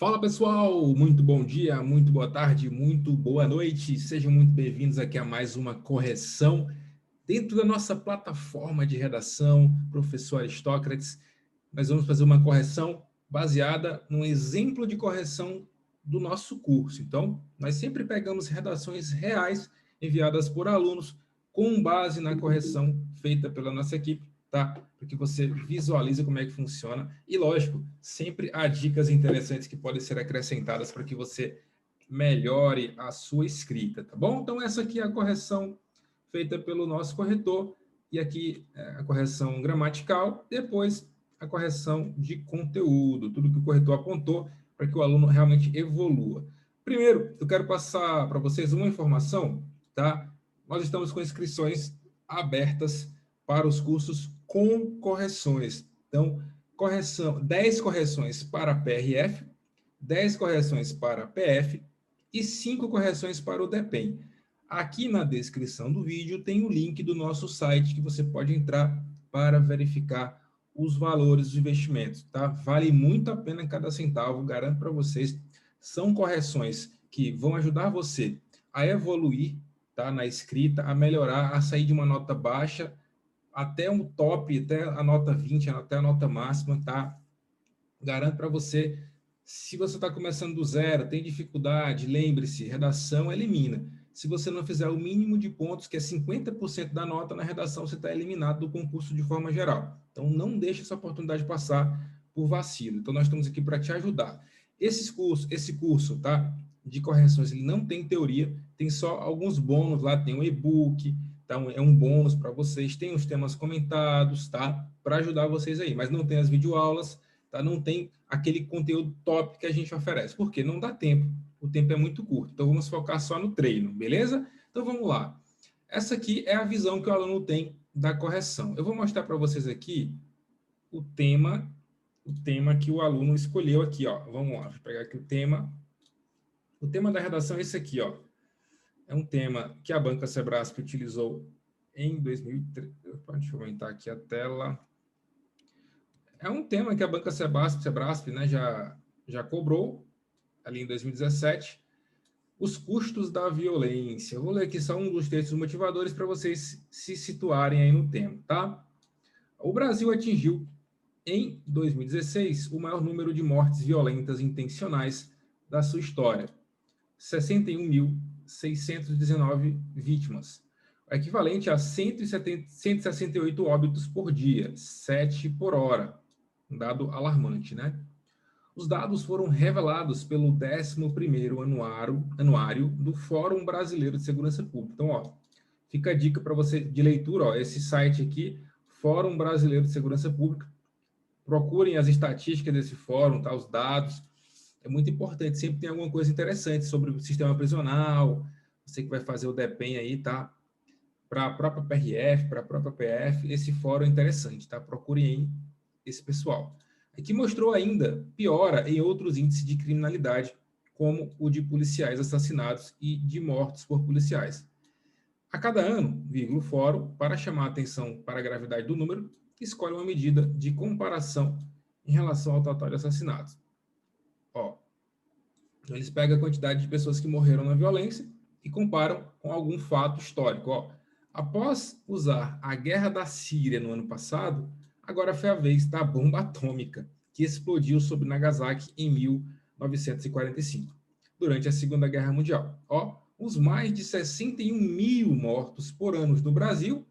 Fala pessoal, muito bom dia, muito boa tarde, muito boa noite. Sejam muito bem-vindos aqui a mais uma correção dentro da nossa plataforma de redação, professor Aristócrates. Nós vamos fazer uma correção baseada num exemplo de correção do nosso curso. Então, nós sempre pegamos redações reais enviadas por alunos com base na correção feita pela nossa equipe, tá? Para que você visualize como é que funciona. E, lógico, sempre há dicas interessantes que podem ser acrescentadas para que você melhore a sua escrita, tá bom? Então, essa aqui é a correção feita pelo nosso corretor, e aqui a correção gramatical, depois a correção de conteúdo, tudo que o corretor apontou para que o aluno realmente evolua. Primeiro, eu quero passar para vocês uma informação, tá? Nós estamos com inscrições abertas para os cursos com correções. Então, 10 correções para PRF, 10 correções para PF e 5 correções para o DEPEN. Aqui na descrição do vídeo tem o link do nosso site que você pode entrar para verificar os valores dos investimentos, tá? Vale muito a pena cada centavo, garanto para vocês. São correções que vão ajudar você a evoluir, tá? Na escrita, a melhorar, a sair de uma nota baixa até um top, até a nota 20, até a nota máxima, tá? Garanto para você, se você está começando do zero, tem dificuldade, lembre-se, redação elimina. Se você não fizer o mínimo de pontos, que é 50% da nota na redação, você está eliminado do concurso de forma geral. Então, não deixe essa oportunidade passar por vacilo. Então, nós estamos aqui para te ajudar. Esse curso, tá, de correções, ele não tem teoria, tem só alguns bônus lá, tem um e-book, tá, é um bônus para vocês, tem os temas comentados, tá, para ajudar vocês aí, mas não tem as videoaulas, tá? Não tem aquele conteúdo top que a gente oferece, porque não dá tempo, o tempo é muito curto, então vamos focar só no treino, beleza? Então vamos lá. Essa aqui é a visão que o aluno tem da correção. Eu vou mostrar para vocês aqui o tema que o aluno escolheu aqui, ó. Vamos lá, vou pegar aqui o tema. O tema da redação é esse aqui, ó. É um tema que a Banca Sebrasp utilizou em 2003. Deixa eu aumentar aqui a tela. É um tema que a Banca Sebrasp, né, já cobrou, ali em 2017, os custos da violência. Eu vou ler aqui só um dos textos motivadores para vocês se situarem aí no tema, tá? O Brasil atingiu, em 2016, o maior número de mortes violentas intencionais da sua história, 61.619 vítimas, equivalente a 168 óbitos por dia, 7 por hora. Um dado alarmante, né? Os dados foram revelados pelo 11º anuário do Fórum Brasileiro de Segurança Pública. Então, ó, fica a dica para você de leitura, ó, esse site aqui, Fórum Brasileiro de Segurança Pública. Procurem as estatísticas desse fórum, tá? Os dados. É muito importante, sempre tem alguma coisa interessante sobre o sistema prisional, você que vai fazer o DEPEN aí, tá? Para a própria PRF, para a própria PF, esse fórum é interessante, tá? Procurem aí esse pessoal. Aqui mostrou ainda piora em outros índices de criminalidade, como o de policiais assassinados e de mortos por policiais. A cada ano, o fórum, para chamar a atenção para a gravidade do número, escolhe uma medida de comparação em relação ao total de assassinatos. Ó, eles pegam a quantidade de pessoas que morreram na violência e comparam com algum fato histórico. Ó, após usar a guerra da Síria no ano passado, agora foi a vez da bomba atômica, que explodiu sobre Nagasaki em 1945, durante a Segunda Guerra Mundial. Ó, os mais de 61 mil mortos por ano no Brasil,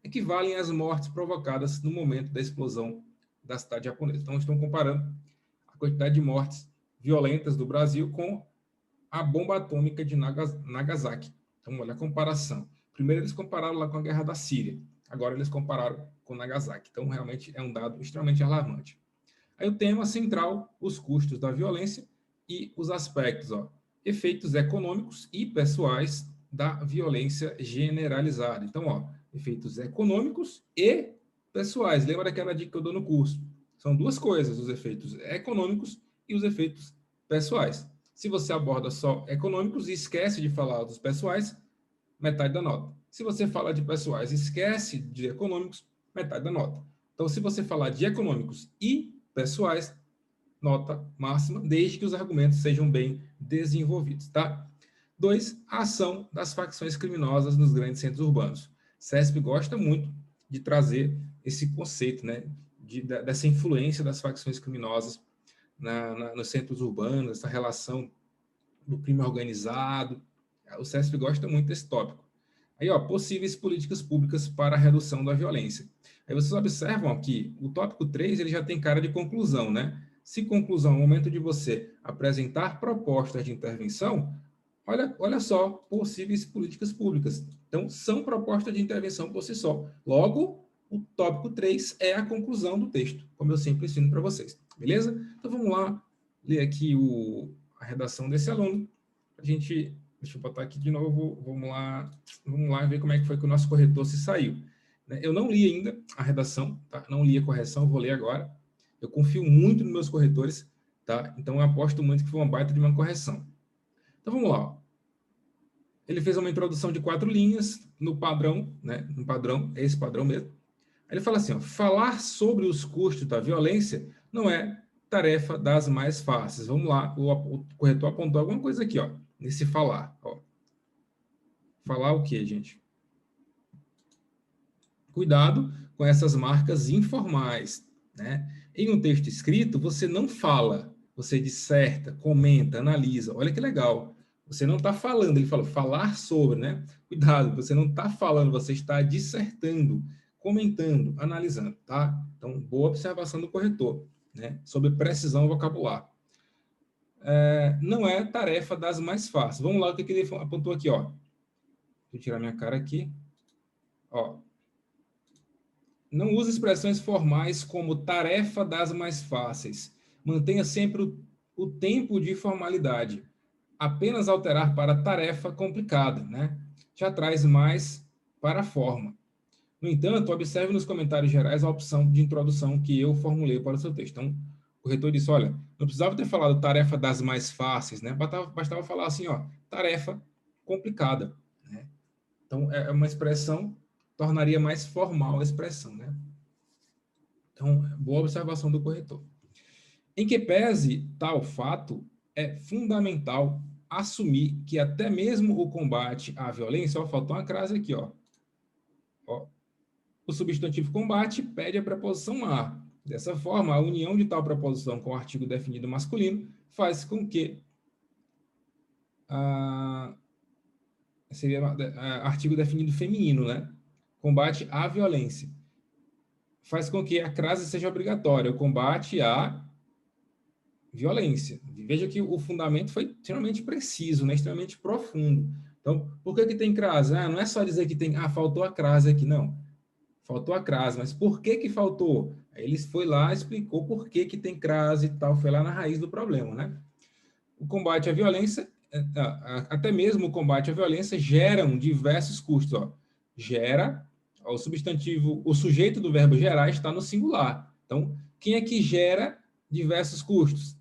equivalem às mortes provocadas no momento da explosão da cidade japonesa. Então, estão comparando a quantidade de mortes violentas do Brasil com a bomba atômica de Nagasaki. Então, olha a comparação. Primeiro eles compararam lá com a guerra da Síria, agora eles compararam com Nagasaki. Então, realmente é um dado extremamente alarmante. Aí o tema central, os custos da violência e os aspectos, ó, efeitos econômicos e pessoais da violência generalizada. Então, ó, efeitos econômicos e pessoais. Lembra daquela dica que eu dou no curso? São duas coisas, os efeitos econômicos e os efeitos pessoais. Se você aborda só econômicos e esquece de falar dos pessoais, metade da nota. Se você fala de pessoais e esquece de econômicos, metade da nota. Então, se você falar de econômicos e pessoais, nota máxima, desde que os argumentos sejam bem desenvolvidos, tá? 2, a ação das facções criminosas nos grandes centros urbanos. CESP gosta muito de trazer esse conceito, né, dessa influência das facções criminosas nos centros urbanos, essa relação do crime organizado. O CESP gosta muito desse tópico. Aí, ó, possíveis políticas públicas para a redução da violência. Aí vocês observam aqui, o tópico 3 ele já tem cara de conclusão, né? Se conclusão é o momento de você apresentar propostas de intervenção, olha só, possíveis políticas públicas. Então, são propostas de intervenção por si só. Logo, o tópico 3 é a conclusão do texto, como eu sempre ensino para vocês. Beleza? Então, vamos lá ler aqui a redação desse aluno. Deixa eu botar aqui de novo, vamos lá ver como é que foi que o nosso corretor se saiu. Eu não li ainda a redação, tá? Não li a correção, vou ler agora. Eu confio muito nos meus corretores, tá? Então eu aposto muito que foi uma baita de uma correção. Então vamos lá. Ele fez uma introdução de 4 linhas no padrão, né? No padrão, é esse padrão mesmo. Aí ele fala assim, ó, falar sobre os custos da violência não é tarefa das mais fáceis. Vamos lá, o corretor apontou alguma coisa aqui, ó, nesse falar. Ó. Falar o quê, gente? Cuidado com essas marcas informais, né? Em um texto escrito, você não fala, você disserta, comenta, analisa. Olha que legal. Você não está falando, ele falou falar sobre, né? Cuidado, você não está falando, você está dissertando, comentando, analisando, tá? Então, boa observação do corretor, né? Sobre precisão vocabular. Não é tarefa das mais fáceis. Vamos lá, o que ele apontou aqui, ó. Deixa eu tirar minha cara aqui. Ó. Não use expressões formais como tarefa das mais fáceis. Mantenha sempre o tempo de formalidade. Apenas alterar para tarefa complicada, né? Já traz mais para a forma. No entanto, observe nos comentários gerais a opção de introdução que eu formulei para o seu texto. Então, o corretor disse, olha, não precisava ter falado tarefa das mais fáceis, né? Bastava falar assim, ó, tarefa complicada, né? Então, é uma expressão, tornaria mais formal a expressão, né? Então, boa observação do corretor. Em que pese tal fato, é fundamental assumir que até mesmo o combate à violência, ó, faltou uma crase aqui, ó. O substantivo combate pede a preposição a. Dessa forma, a união de tal preposição com o artigo definido masculino faz com que seria artigo definido feminino, né? Combate à violência. Faz com que a crase seja obrigatória. O combate à violência. Veja que o fundamento foi extremamente preciso, né? Extremamente profundo. Então, por que tem crase? Não é só dizer que tem, faltou a crase aqui, não. Faltou a crase, mas por que faltou? Aí ele foi lá, explicou por que tem crase e tal, foi lá na raiz do problema, né? O combate à violência, até mesmo o combate à violência geram diversos custos, ó. Gera, ó, o substantivo, o sujeito do verbo gerar está no singular. Então, quem é que gera diversos custos?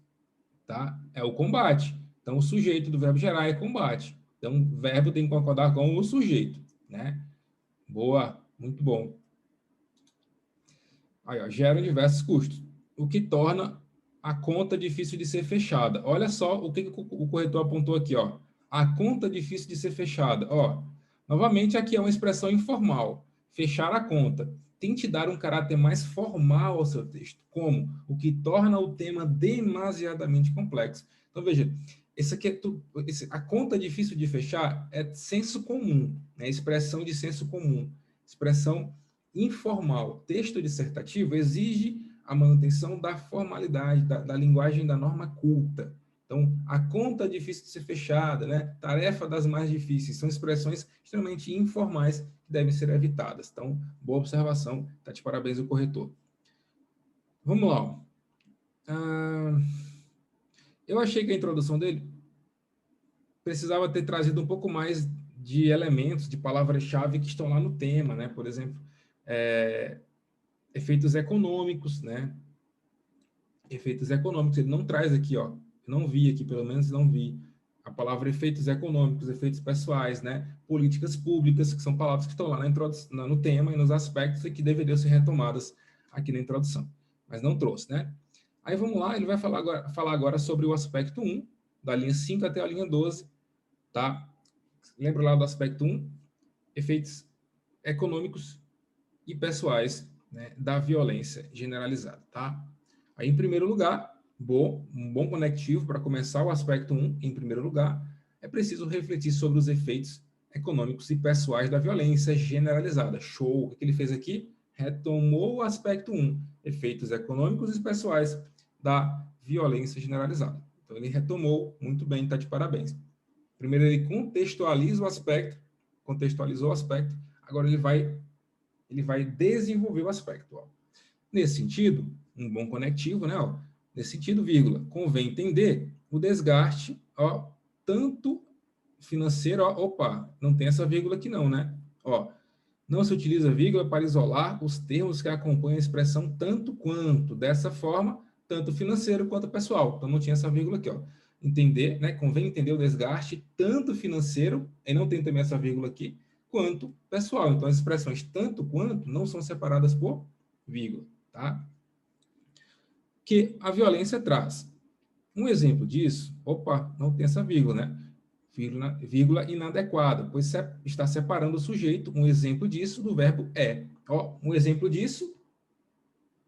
Tá? É o combate. Então, o sujeito do verbo gerar é combate. Então, o verbo tem que concordar com o sujeito, né? Boa, muito bom. Aí, ó, geram diversos custos, o que torna a conta difícil de ser fechada. Olha só o que o corretor apontou aqui, ó. A conta difícil de ser fechada. Ó, novamente, aqui é uma expressão informal. Fechar a conta. Tente dar um caráter mais formal ao seu texto. Como? O que torna o tema demasiadamente complexo. Então, veja, a conta difícil de fechar é senso comum, né? Expressão de senso comum. Expressão informal. Texto dissertativo exige a manutenção da formalidade, da linguagem da norma culta. Então, a conta difícil de ser fechada, né? Tarefa das mais difíceis, são expressões extremamente informais que devem ser evitadas. Então, boa observação, tá de parabéns o corretor. Vamos lá. Eu achei que a introdução dele precisava ter trazido um pouco mais de elementos, de palavras-chave que estão lá no tema, né? Por exemplo, efeitos econômicos, né? Efeitos econômicos, ele não traz aqui, ó. Não vi aqui, pelo menos não vi a palavra efeitos econômicos, efeitos pessoais, né? Políticas públicas, que são palavras que estão lá no tema e nos aspectos e que deveriam ser retomadas aqui na introdução. Mas não trouxe, né? Aí vamos lá, ele vai falar agora sobre o aspecto 1, da linha 5 até a linha 12, tá? Lembra lá do aspecto 1? Efeitos econômicos e pessoais, né, da violência generalizada, tá? Aí, em primeiro lugar, um bom conectivo para começar o aspecto 1, em primeiro lugar, é preciso refletir sobre os efeitos econômicos e pessoais da violência generalizada. Show! O que ele fez aqui? Retomou o aspecto 1, efeitos econômicos e pessoais da violência generalizada. Então, ele retomou muito bem, está de parabéns. Primeiro, ele contextualizou o aspecto, agora ele vai desenvolver o aspecto. Ó. Nesse sentido, um bom conectivo, né? Ó, nesse sentido, vírgula, convém entender o desgaste, ó, tanto financeiro, ó, opa, não tem essa vírgula aqui não, né? Ó, não se utiliza vírgula para isolar os termos que acompanham a expressão tanto quanto, dessa forma, tanto financeiro quanto pessoal. Então, não tinha essa vírgula aqui, ó. Entender, né? Convém entender o desgaste tanto financeiro, e não tem também essa vírgula aqui, quanto pessoal. Então, as expressões tanto quanto não são separadas por vírgula, tá? Que a violência traz. Um exemplo disso, opa, não tem essa vírgula, né? Vírgula inadequada, pois está separando o sujeito, um exemplo disso, do verbo é. Ó, um exemplo disso,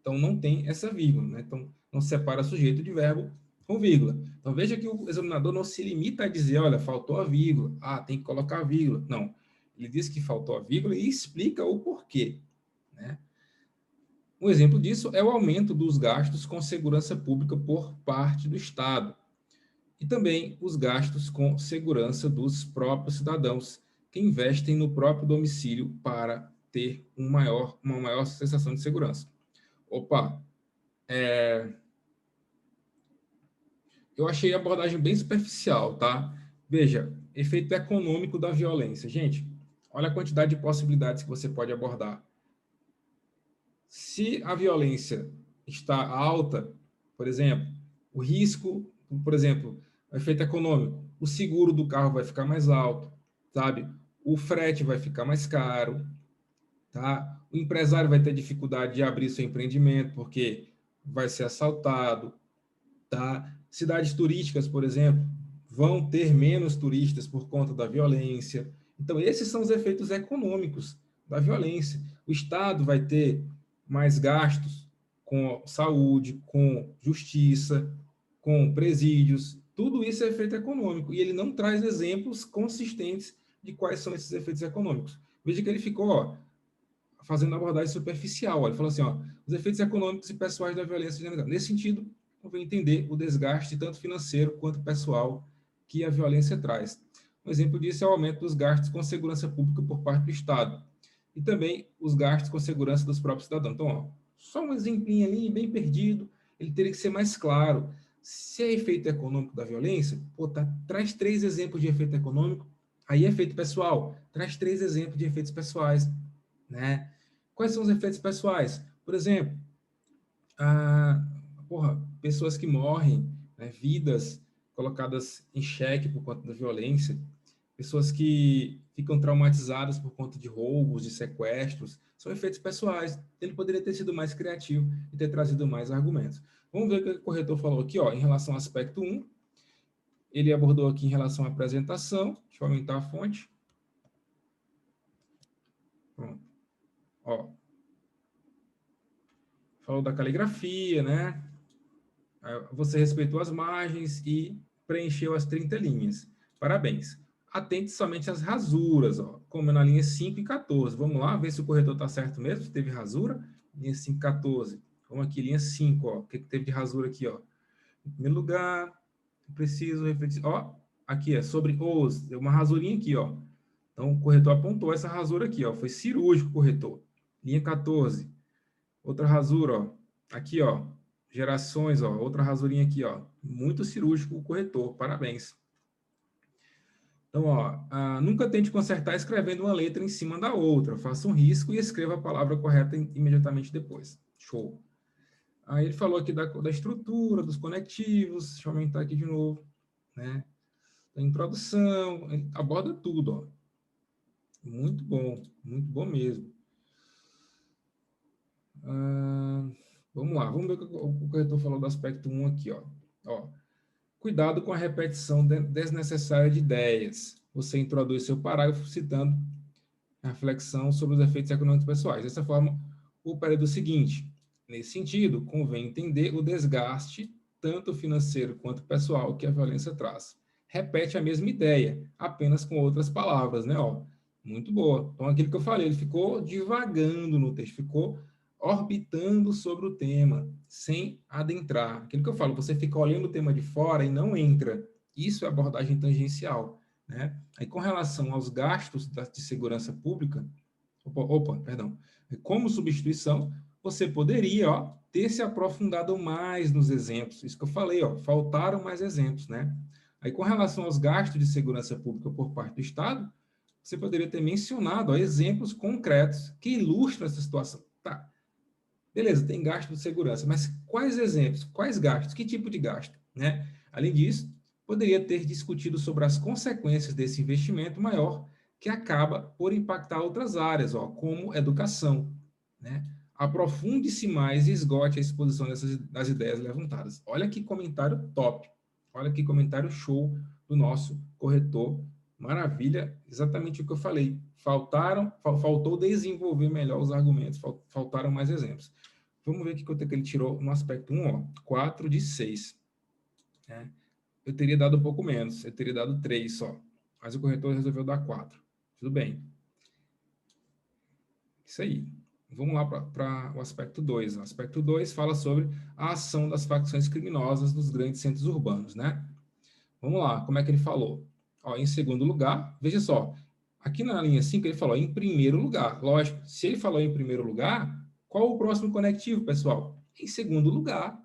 então não tem essa vírgula, né? Então, não separa sujeito de verbo com vírgula. Então, veja que o examinador não se limita a dizer, olha, faltou a vírgula, tem que colocar a vírgula. Não, ele diz que faltou a vírgula e explica o porquê, né? Um exemplo disso é o aumento dos gastos com segurança pública por parte do Estado e também os gastos com segurança dos próprios cidadãos que investem no próprio domicílio para ter uma maior sensação de segurança. Opa, eu achei a abordagem bem superficial, tá? Veja, efeito econômico da violência. Gente, olha a quantidade de possibilidades que você pode abordar. Se a violência está alta, por exemplo, o risco, por exemplo, o efeito econômico, o seguro do carro vai ficar mais alto, sabe? O frete vai ficar mais caro, tá? O empresário vai ter dificuldade de abrir seu empreendimento porque vai ser assaltado, tá? Cidades turísticas, por exemplo, vão ter menos turistas por conta da violência. Então, esses são os efeitos econômicos da violência. O Estado vai ter mais gastos com saúde, com justiça, com presídios. Tudo isso é efeito econômico. E ele não traz exemplos consistentes de quais são esses efeitos econômicos. Veja que ele ficou, ó, fazendo abordagem superficial. Ele falou assim, ó, os efeitos econômicos e pessoais da violência generalizada. Nesse sentido, convém entender o desgaste tanto financeiro quanto pessoal que a violência traz. Um exemplo disso é o aumento dos gastos com segurança pública por parte do Estado e também os gastos com segurança dos próprios cidadãos. Então, ó, só um exemplinho ali, bem perdido, ele teria que ser mais claro. Se é efeito econômico da violência, traz 3 exemplos de efeito econômico, aí é efeito pessoal, traz 3 exemplos de efeitos pessoais, né? Quais são os efeitos pessoais? Por exemplo, pessoas que morrem, né, vidas colocadas em xeque por conta da violência, pessoas que ficam traumatizadas por conta de roubos, de sequestros, são efeitos pessoais. Ele poderia ter sido mais criativo e ter trazido mais argumentos. Vamos ver o que o corretor falou aqui, ó, em relação ao aspecto 1. Ele abordou aqui em relação à apresentação. Deixa eu aumentar a fonte. Pronto. Ó, falou da caligrafia, né? Você respeitou as margens e preencheu as 30 linhas. Parabéns. Atente somente às rasuras, ó, como na linha 5 e 14. Vamos lá, ver se o corretor está certo mesmo, se teve rasura. Linha 5 e 14. Vamos aqui, linha 5, ó. O que teve de rasura aqui, ó? Em primeiro lugar, preciso refletir. Ó, aqui é sobre os. Deu uma rasurinha aqui, ó. Então, o corretor apontou essa rasura aqui, ó. Foi cirúrgico o corretor. Linha 14. Outra rasura, ó. Aqui, ó. Gerações, ó. Outra rasurinha aqui, ó. Muito cirúrgico o corretor. Parabéns. Então, ó. Nunca tente consertar escrevendo uma letra em cima da outra. Faça um risco e escreva a palavra correta imediatamente depois. Show. Aí ele falou aqui da estrutura, dos conectivos. Deixa eu aumentar aqui de novo, né? Da introdução. Ele aborda tudo, ó. Muito bom mesmo. Vamos lá, vamos ver o que o corretor falou do aspecto 1 aqui, ó. Ó, cuidado com a repetição desnecessária de ideias. Você introduz seu parágrafo citando a reflexão sobre os efeitos econômicos pessoais. Dessa forma, o período seguinte. Nesse sentido, convém entender o desgaste, tanto financeiro quanto pessoal, que a violência traz. Repete a mesma ideia, apenas com outras palavras, né? Ó, muito boa. Então, aquilo que eu falei, ele ficou divagando no texto, ficou orbitando sobre o tema, sem adentrar. Aquilo que eu falo, você fica olhando o tema de fora e não entra. Isso é abordagem tangencial, né? Aí, com relação aos gastos de segurança pública, perdão, como substituição, você poderia, ó, ter se aprofundado mais nos exemplos. Isso que eu falei, ó, faltaram mais exemplos, né? Aí, com relação aos gastos de segurança pública por parte do Estado, você poderia ter mencionado, ó, exemplos concretos que ilustram essa situação. Tá, beleza, tem gasto de segurança, mas quais exemplos, quais gastos, que tipo de gasto, né? Além disso, poderia ter discutido sobre as consequências desse investimento maior que acaba por impactar outras áreas, ó, como educação, né? Aprofunde-se mais e esgote a exposição das ideias levantadas. Olha que comentário top, olha que comentário show do nosso corretor. Maravilha, exatamente o que eu falei. Faltou desenvolver melhor os argumentos, faltaram mais exemplos. Vamos ver aqui quanto é que ele tirou no aspecto 1, ó, 4 de 6. Né? Eu teria dado um pouco menos, eu teria dado 3 só. Mas o corretor resolveu dar 4. Tudo bem. Isso aí. Vamos lá para o aspecto 2. O aspecto 2 fala sobre a ação das facções criminosas nos grandes centros urbanos, né? Vamos lá, como é que ele falou? Ó, em segundo lugar, veja só, aqui na linha 5 ele falou em primeiro lugar. Lógico, se ele falou em primeiro lugar, qual o próximo conectivo, pessoal? Em segundo lugar.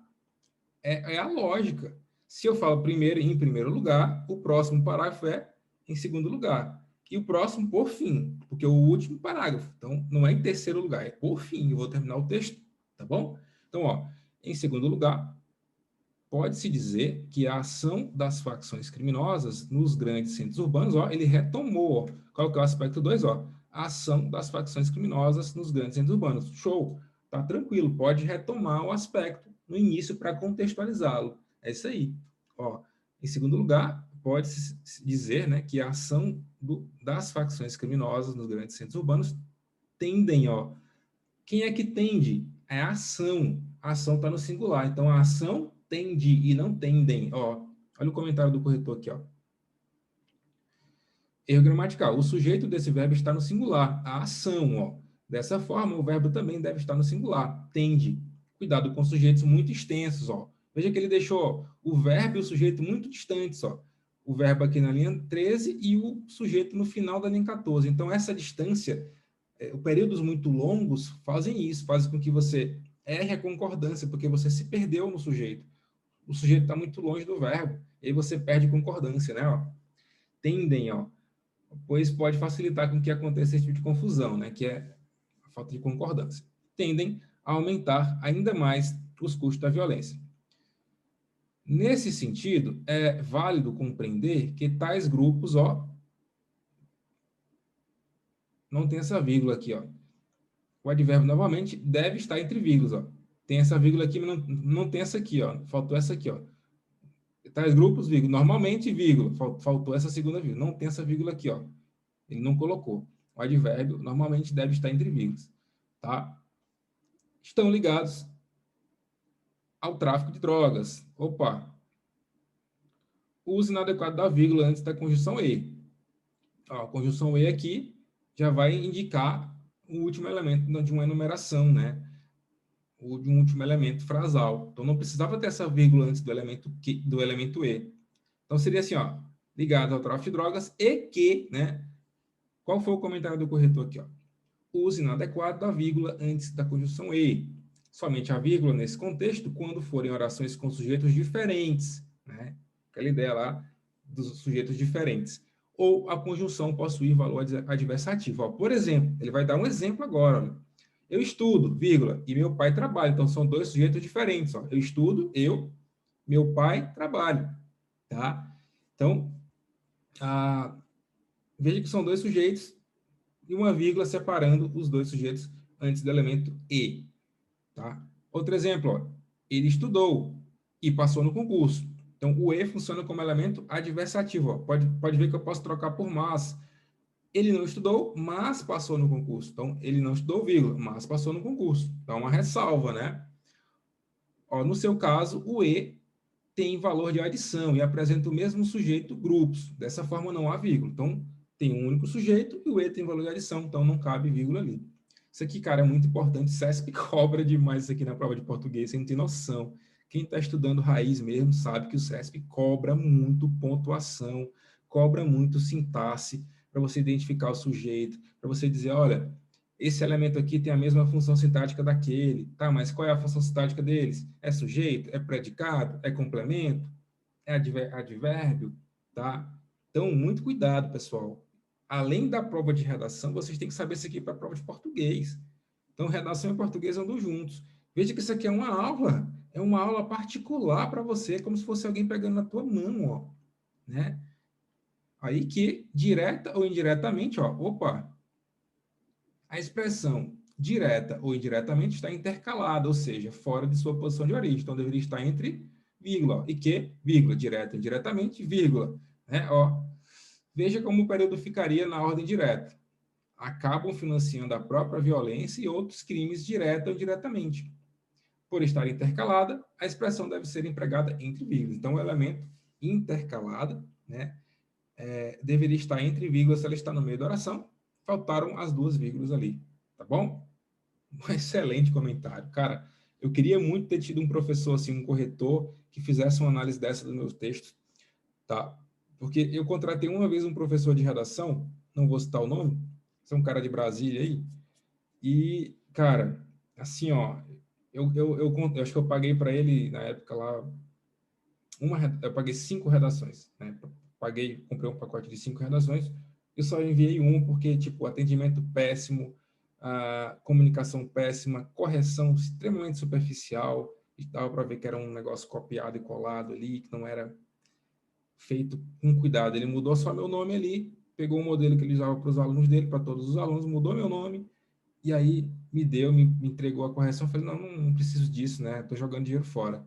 É a lógica. Se eu falo primeiro em primeiro lugar, o próximo parágrafo é em segundo lugar. E o próximo por fim, porque é o último parágrafo. Então, não é em terceiro lugar, é por fim. Eu vou terminar o texto, tá bom? Então, ó, em segundo lugar, pode-se dizer que a ação das facções criminosas nos grandes centros urbanos, ó, ele retomou. Ó, qual que é o aspecto 2? Ó, a ação das facções criminosas nos grandes centros urbanos. Show! Tá tranquilo, pode retomar o aspecto no início para contextualizá-lo. É isso aí. Ó, em segundo lugar, pode-se dizer, né, que a ação das facções criminosas nos grandes centros urbanos tendem, ó. Quem é que tende? É a ação. A ação está no singular. Então, a ação tende e não tendem. Ó, olha o comentário do corretor aqui. Ó. Erro gramatical. O sujeito desse verbo está no singular. A ação. Ó. Dessa forma, o verbo também deve estar no singular. Tende. Cuidado com sujeitos muito extensos. Ó. Veja que ele deixou o verbo e o sujeito muito distantes. Ó. O verbo aqui na linha 13 e o sujeito no final da linha 14. Então, essa distância, períodos muito longos fazem isso, fazem com que você erre a concordância, porque você se perdeu no sujeito. O sujeito está muito longe do verbo, e aí você perde concordância, né? Ó. Tendem, ó, pois pode facilitar com que aconteça esse tipo de confusão, né? Que é a falta de concordância. Tendem a aumentar ainda mais os custos da violência. Nesse sentido, é válido compreender que tais grupos, ó, não tem essa vírgula aqui, ó. O advérbio, novamente, deve estar entre vírgulas, ó. Tem essa vírgula aqui, mas não tem essa aqui, ó. Faltou essa aqui, ó. Tais grupos, vírgula. Normalmente, vírgula. Faltou essa segunda vírgula. Não tem essa vírgula aqui, ó. Ele não colocou. O advérbio, normalmente, deve estar entre vírgulas, tá? Estão ligados ao tráfico de drogas. Opa! O uso inadequado da vírgula antes da conjunção E. Ó, a conjunção E aqui já vai indicar o último elemento de uma enumeração, né? Ou de um último elemento frasal. Então, não precisava ter essa vírgula antes do elemento E. Então, seria assim, ó, ligado ao tráfico de drogas e que, né? Qual foi o comentário do corretor aqui, ó? O uso inadequado da vírgula antes da conjunção E. Somente a vírgula nesse contexto quando forem orações com sujeitos diferentes, né? Aquela ideia lá dos sujeitos diferentes. Ou a conjunção possuir valor adversativo. Ó, por exemplo, ele vai dar um exemplo agora, olha. Eu estudo, vírgula, e meu pai trabalha. Então, são dois sujeitos diferentes. Ó. Eu estudo, meu pai trabalha. Tá? Então, veja que são dois sujeitos e uma vírgula separando os dois sujeitos antes do elemento E. Tá? Outro exemplo, ó, ele estudou e passou no concurso. Então, o e funciona como elemento adversativo. Ó. Pode ver que eu posso trocar por mas. Ele não estudou, mas passou no concurso. Então, ele não estudou, vírgula, mas passou no concurso. Então, uma ressalva, né? Ó, no seu caso, o e tem valor de adição e apresenta o mesmo sujeito grupos. Dessa forma, não há vírgula. Então, tem um único sujeito e o e tem valor de adição, então não cabe vírgula ali. Isso aqui, cara, é muito importante. CESP cobra demais isso aqui na prova de português, você não tem noção. Quem está estudando raiz mesmo sabe que o CESP cobra muito pontuação, cobra muito sintaxe para você identificar o sujeito, para você dizer, olha, esse elemento aqui tem a mesma função sintática daquele, tá? Mas qual é a função sintática deles? É sujeito? É predicado? É complemento? É advérbio? Tá? Então, muito cuidado, pessoal. Além da prova de redação, vocês têm que saber isso aqui para a prova de português. Então, redação e português andam juntos. Veja que isso aqui é uma aula particular para você, como se fosse alguém pegando na tua mão, ó, né? Aí que, direta ou indiretamente, ó, opa, a expressão direta ou indiretamente está intercalada, ou seja, fora de sua posição de origem. Então, deveria estar entre vírgula. E que? Vírgula, direta, indiretamente, vírgula. Né? Ó, veja como o período ficaria na ordem direta. Acabam financiando a própria violência e outros crimes direta ou indiretamente. Por estar intercalada, a expressão deve ser empregada entre vírgulas. Então, o elemento intercalada, né, deveria estar entre vírgulas se ela está no meio da oração. Faltaram as duas vírgulas ali, tá bom? Um excelente comentário. Cara, eu queria muito ter tido um professor, assim, um corretor, que fizesse uma análise dessa dos meus textos, tá? Porque eu contratei uma vez um professor de redação, não vou citar o nome, é um cara de Brasília aí, e, cara, assim, ó, eu acho que eu paguei para ele, na época lá, eu paguei 5 redações, né? Comprei um pacote de 5 redações, eu só enviei um porque, tipo, atendimento péssimo, a comunicação péssima, correção extremamente superficial, e dava para ver que era um negócio copiado e colado ali, que não era feito com cuidado. Ele mudou só meu nome ali, pegou o modelo que ele usava para os alunos dele, para todos os alunos, mudou meu nome, e aí me entregou a correção. Eu falei, não preciso disso, né? Estou jogando dinheiro fora.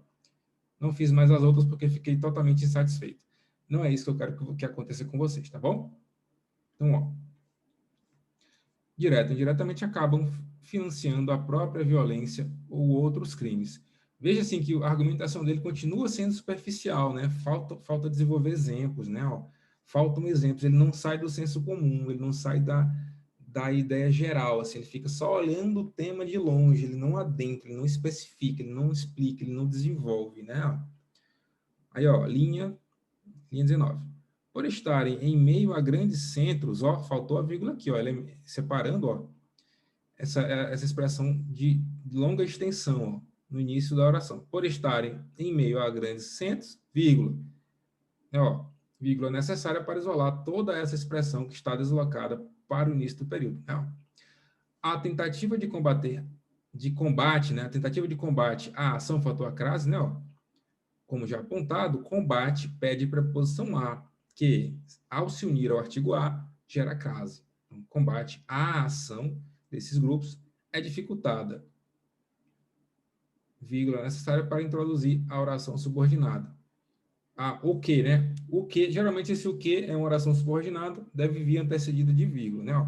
Não fiz mais as outras porque fiquei totalmente insatisfeito. Não é isso que eu quero que aconteça com vocês, tá bom? Então, ó, direto e indiretamente acabam financiando a própria violência ou outros crimes. Veja assim que a argumentação dele continua sendo superficial, né? Falta desenvolver exemplos, né? Ó, faltam exemplos. Ele não sai do senso comum, ele não sai da ideia geral, assim, ele fica só olhando o tema de longe, ele não adentra, ele não especifica, ele não explica, ele não desenvolve, né? Aí, ó, linha 19. Por estarem em meio a grandes centros, ó, faltou a vírgula aqui, ó, separando, ó, essa expressão de longa extensão, ó, no início da oração. Por estarem em meio a grandes centros, vírgula. Ó, vírgula necessária para isolar toda essa expressão que está deslocada para o início do período. Ó. A tentativa de combate, né, a tentativa de combate à ação fator crase, né, ó, como já apontado, combate pede preposição a, que, ao se unir ao artigo a, gera crase. Então, combate à ação desses grupos é dificultada, vírgula necessária para introduzir a oração subordinada. O que, né? O que, geralmente esse o que é uma oração subordinada, deve vir antecedida de vírgula, né? Ó,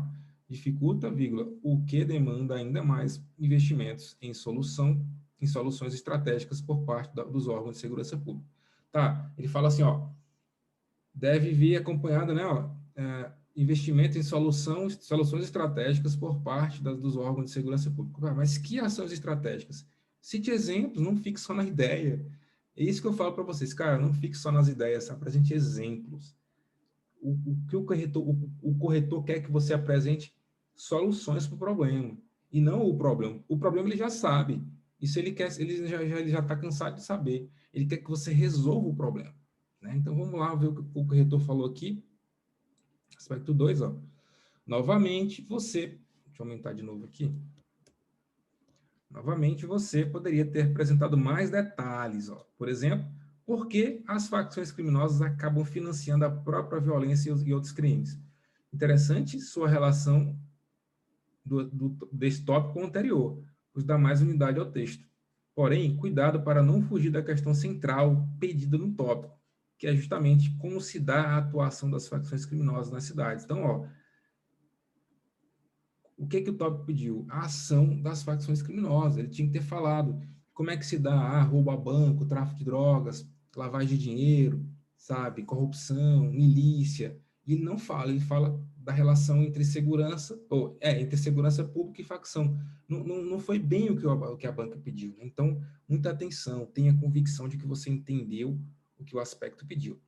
dificulta, vírgula, o que demanda ainda mais investimentos em soluções estratégicas por parte dos órgãos de segurança pública. Tá, ele fala assim, ó, deve vir acompanhada, né, ó, investimento em soluções estratégicas por parte dos órgãos de segurança pública. Mas que ações estratégicas? Cite exemplos, não fique só na ideia. É isso que eu falo para vocês, cara, não fique só nas ideias, apresente exemplos. O que o corretor quer que você apresente soluções para o problema, e não o problema. O problema ele já sabe. Isso ele quer, ele já está cansado de saber. Ele quer que você resolva o problema. Né? Então vamos lá ver o que o corretor falou aqui. Aspecto 2, ó. Novamente, deixa eu aumentar de novo aqui. Novamente, você poderia ter apresentado mais detalhes, ó. Por exemplo, por que as facções criminosas acabam financiando a própria violência e outros crimes? Interessante sua relação desse tópico com o anterior, pois dá mais unidade ao texto. Porém, cuidado para não fugir da questão central pedida no tópico, que é justamente como se dá a atuação das facções criminosas nas cidades. Então, ó, o que o tópico pediu? A ação das facções criminosas. Ele tinha que ter falado como é que se dá roubo a banco, tráfico de drogas, lavagem de dinheiro, sabe, corrupção, milícia. E ele não fala, ele fala da relação entre segurança, entre segurança pública e facção. Não foi bem o que a banca pediu, né? Então, muita atenção, tenha convicção de que você entendeu o que o aspecto pediu,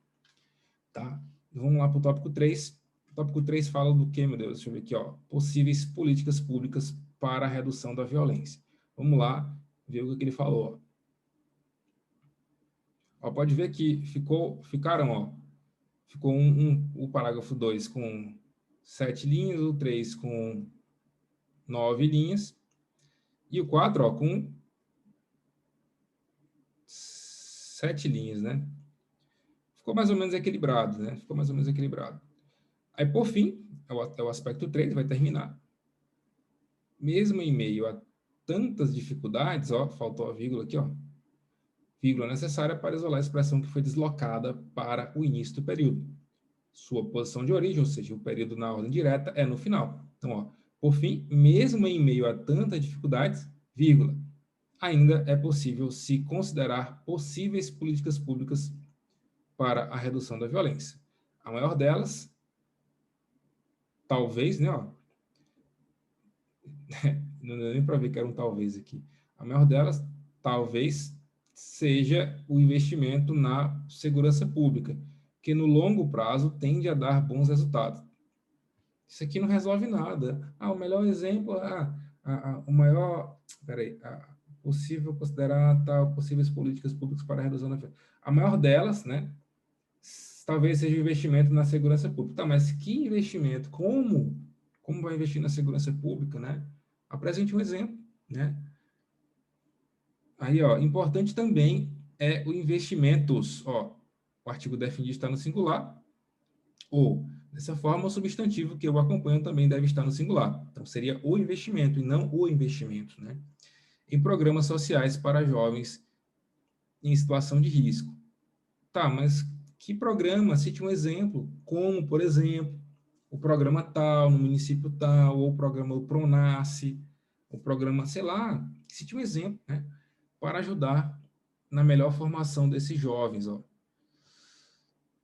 tá? Vamos lá para o tópico 3. O tópico 3 fala do que, meu Deus? Deixa eu ver aqui, ó. Possíveis políticas públicas para a redução da violência. Vamos lá ver o que ele falou. Ó, pode ver que ficou o parágrafo 2 com 7 linhas, o 3 com 9 linhas, e o 4, ó, com 7 linhas, né? Ficou mais ou menos equilibrado, né? Ficou mais ou menos equilibrado. Aí, por fim, é o aspecto 3, vai terminar. Mesmo em meio a tantas dificuldades, ó, faltou a vírgula aqui, ó, vírgula necessária para isolar a expressão que foi deslocada para o início do período. Sua posição de origem, ou seja, o período na ordem direta, é no final. Então, ó, por fim, mesmo em meio a tantas dificuldades, vírgula, ainda é possível se considerar possíveis políticas públicas para a redução da violência. A maior delas, talvez, né, ó, não deu nem para ver que era um talvez aqui. A maior delas, talvez, seja o investimento na segurança pública, que no longo prazo tende a dar bons resultados. Isso aqui não resolve nada. O melhor exemplo, o maior, peraí, possível considerar possíveis políticas públicas para a redução da violência. A maior delas, né, talvez seja o investimento na segurança pública. Tá, mas que investimento? Como vai investir na segurança pública, né? Apresente um exemplo, né? Aí, ó, importante também é o investimentos, ó, o artigo definido está no singular, ou, dessa forma, o substantivo que eu acompanho também deve estar no singular. Então, seria o investimento e não o investimento, né? Em programas sociais para jovens em situação de risco. Tá, mas que programa? Cite um exemplo, como, por exemplo, o programa tal, no município tal, ou o programa o Pronace, o programa, sei lá, cite um exemplo, né? Para ajudar na melhor formação desses jovens, ó.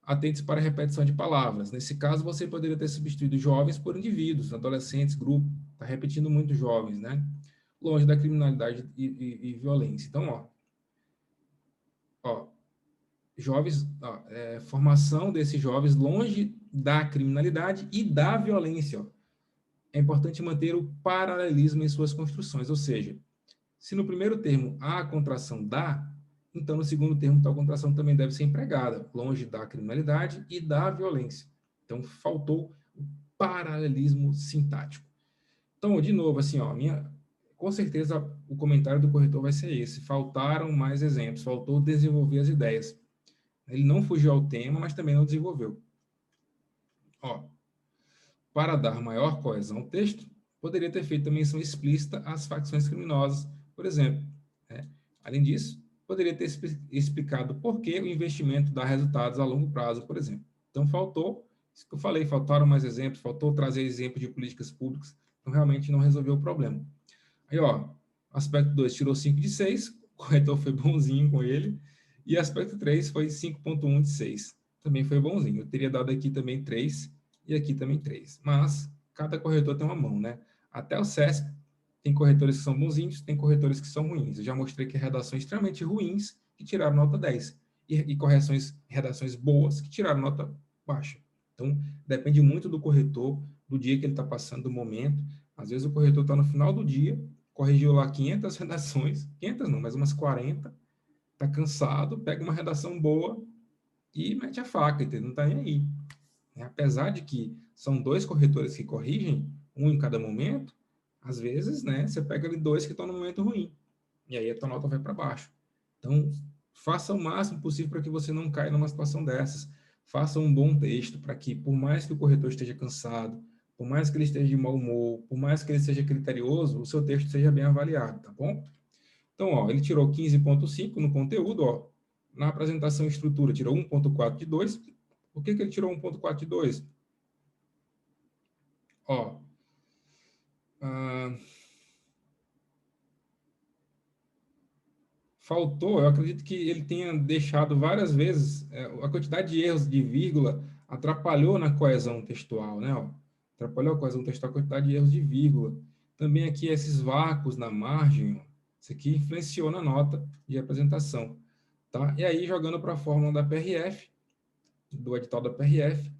Atente para a repetição de palavras. Nesse caso, você poderia ter substituído jovens por indivíduos, adolescentes, grupo. Está repetindo muito jovens, né? Longe da criminalidade e violência. Então, ó, jovens, formação desses jovens longe da criminalidade e da violência. Ó. É importante manter o paralelismo em suas construções, ou seja, se no primeiro termo há a contração da, então no segundo termo tal contração também deve ser empregada, longe da criminalidade e da violência. Então faltou o paralelismo sintático. Então, de novo, assim, ó, com certeza o comentário do corretor vai ser esse. Faltaram mais exemplos, faltou desenvolver as ideias. Ele não fugiu ao tema, mas também não desenvolveu. Ó, para dar maior coesão ao texto, poderia ter feito a menção explícita às facções criminosas, por exemplo. Né? Além disso, poderia ter explicado por que o investimento dá resultados a longo prazo, por exemplo. Então, faltou, isso que eu falei, faltaram mais exemplos, faltou trazer exemplos de políticas públicas, então realmente não resolveu o problema. Aí, ó, aspecto 2 tirou 5 de 6, o corretor foi bonzinho com ele, e aspecto 3 foi 5,1 de 6, também foi bonzinho. Eu teria dado aqui também 3 e aqui também 3, mas cada corretor tem uma mão, né? Até o CESP tem corretores que são bonzinhos, tem corretores que são ruins. Eu já mostrei que redações extremamente ruins que tiraram nota 10 e redações boas que tiraram nota baixa. Então, depende muito do corretor, do dia que ele está passando, do momento. Às vezes o corretor está no final do dia, corrigiu lá 500 redações, 500 não, mas umas 40, está cansado, pega uma redação boa e mete a faca, entendeu? Não está nem aí. Apesar de que são dois corretores que corrigem, um em cada momento, às vezes, né, você pega ali dois que estão no momento ruim, e aí a tua nota vai para baixo. Então, faça o máximo possível para que você não caia numa situação dessas. Faça um bom texto para que, por mais que o corretor esteja cansado, por mais que ele esteja de mau humor, por mais que ele seja criterioso, o seu texto seja bem avaliado, tá bom? Então, ó, ele tirou 15,5 no conteúdo, ó. Na apresentação e estrutura, tirou 1,4 de 2. Por que ele tirou 1,4 de 2? Ó, faltou, eu acredito que ele tenha deixado várias vezes, a quantidade de erros de vírgula atrapalhou na coesão textual, né? Ó, atrapalhou a coesão textual, a quantidade de erros de vírgula. Também aqui esses vácuos na margem, ó, isso aqui influenciou na nota de apresentação, tá? E aí, jogando para a fórmula da PRF, do edital da PRF,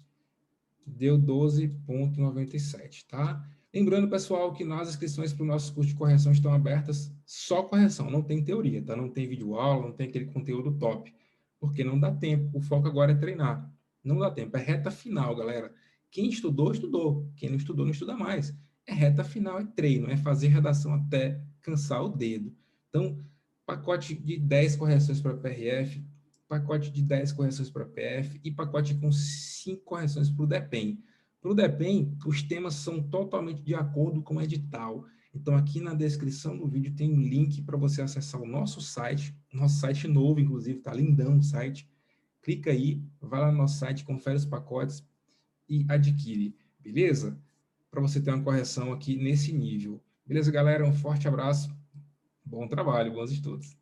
deu 12,97, tá? Lembrando, pessoal, que nas inscrições para o nosso curso de correção estão abertas só correção, não tem teoria, tá? Não tem videoaula, não tem aquele conteúdo top, porque não dá tempo. O foco agora é treinar. Não dá tempo, é reta final, galera. Quem estudou, estudou. Quem não estudou, não estuda mais. É reta final, é treino, é fazer redação até cansar o dedo. Então, pacote de 10 correções para PRF, pacote de 10 correções para PF e pacote com 5 correções para o DEPEN. Para o DEPEN, os temas são totalmente de acordo com o edital. Então, aqui na descrição do vídeo tem um link para você acessar o nosso site novo, inclusive, tá lindão o site. Clica aí, vai lá no nosso site, confere os pacotes e adquire, beleza? Para você ter uma correção aqui nesse nível. Beleza, galera? Um forte abraço, bom trabalho, bons estudos.